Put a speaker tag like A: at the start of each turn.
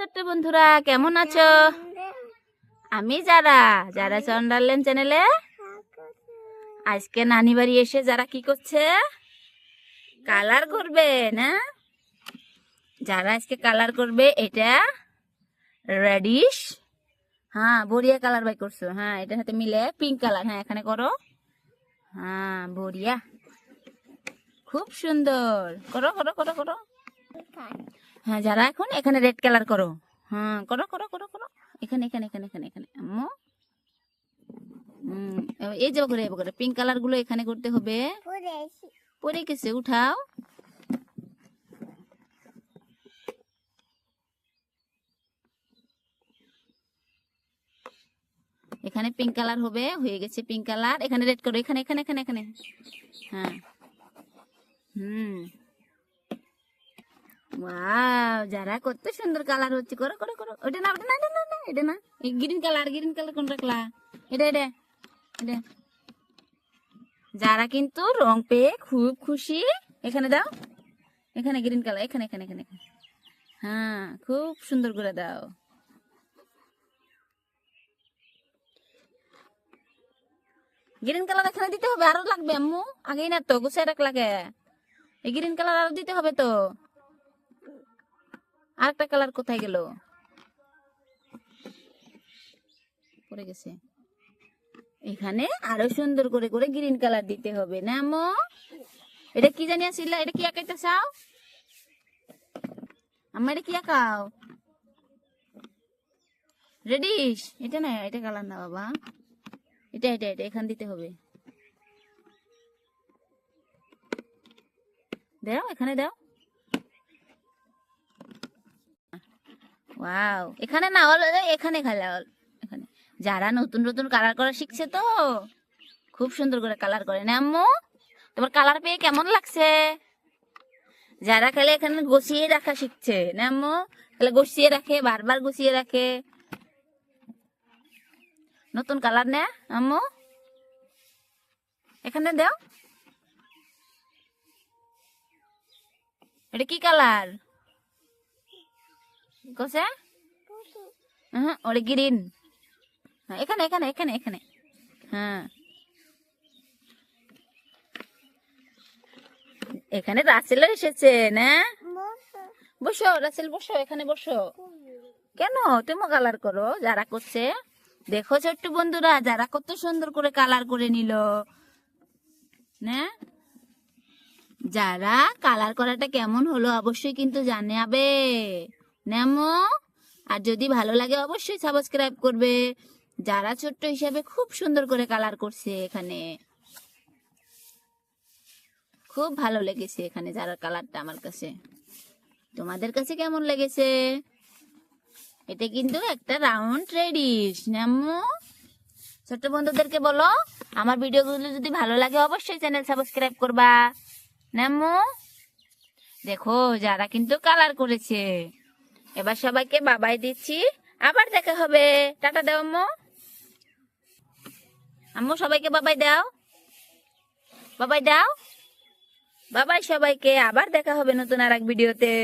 A: ছোট্ট বন্ধুরা, কেমন আছো? আমি যারা যারা চন্ডারল্যান্ড চ্যানেলে আজকে নানি বাড়ি এসে যারা কি করছে, কালার করবে না? যারা আজকে কালার করবে, এটা রেডিশ, হ্যাঁ বড়িয়া কালার বাই করছো। হ্যাঁ এটার সাথে মিলে পিঙ্ক কালার। হ্যাঁ এখানে করো, হ্যাঁ বড়িয়া, খুব সুন্দর। করো করো করো করো। হ্যাঁ যারা এখন এখানে রেড কালার করো। হ্যাঁ করো করো করো করো। এখানে এখানে এখানে এখানে এখানে আম্মু, এই যে করে পিঙ্ক কালার গুলো এখানে করতে হবে। পরে গেছে, উঠাও। এখানে পিঙ্ক কালার হবে, হয়ে গেছে পিঙ্ক কালার। এখানে রেড করো, এখানে এখানে এখানে এখানে। হ্যাঁ ওয়াও, যারা কত সুন্দর কালার হচ্ছে। করো করো করো। ওটা না, ওটা না, এটা না, এটা না, এই গ্রিন কালার কোন রাখলা? এটা এটা এটা। যারা কিন্তু রং পেয়ে খুব খুশি। এখানে দাও, এখানে গ্রিন কালার, এখানে এখানে এখানে। হ্যাঁ খুব সুন্দর করে দাও। গ্রিন কালার এখানে দিতে হবে, আরো লাগবে আম্মু। আগেই না তো গুছিয়ে রাখ লাগে। এই গ্রিন কালার আরো দিতে হবে তো। আরেকটা কালার কোথায় গেল? পড়ে গেছে। এখানে আরো সুন্দর করে করে গ্রিন কালার দিতে হবে না আম্মু? এটা কি জানি আসিল? এটা কি আঁকাইতে চাও আম্মা? এটা কি আঁকাও? রেডিশ? এটা না, এটা কালার না বাবা, এটা এটা এটা এখান দিতে হবে। দাও, এখানে দাও। ওয়াও, এখানে না, এখানে খেলা। এখানে যারা নতুন নতুন কালার করা শিখছে তো খুব সুন্দর করে কালার করে না আম্মু? তোমার কালার পেয়ে কেমন লাগছে? যারা খেলে এখানে গুছিয়ে রাখা শিখছে না আম্মু? তাহলে গুছিয়ে রাখে, বারবার গুছিয়ে রাখে। নতুন কালার না আম্মু? এখানে দাও। এটা কি কালার কোসে? হ্যাঁ ওটা গ্রিন। এখানে এখানে এখানে এখানে। হ্যাঁ এখানে রাসেলও এসেছে না? বসো রাসেল, বসো এখানে বসো। কেন তুমি কালার করো? যারা করছে দেখো ছোট্ট বন্ধুরা, যারা কত সুন্দর করে কালার করে নিল না? যারা কালার করাটা কেমন হলো অবশ্যই কিন্তু জানাবে নেমো। আর যদি ভালো লাগে অবশ্যই সাবস্ক্রাইব করবে। যারা ছোট্ট হিসাবে খুব সুন্দর করে কালার করছে, এখানে খুব ভালো লেগেছে। এখানে যারা কালারটা আমার কাছে, তোমাদের কাছে কেমন লেগেছে? এটা কিন্তু একটা রাউন্ড রেডিশ নেমো। ছোট্ট বন্ধুদেরকে বলো আমার ভিডিওগুলো যদি ভালো লাগে অবশ্যই চ্যানেল সাবস্ক্রাইব করবা নেমো। দেখো যারা কিন্তু কালার করেছে। এবার সবাইকে বাবাই দিচ্ছি, আবার দেখা হবে। টাটা দাও আম্মু। আম্মু সবাইকে বাবাই দাও, বাবাই দাও, বাবাই সবাইকে। আবার দেখা হবে নতুন আর এক ভিডিওতে।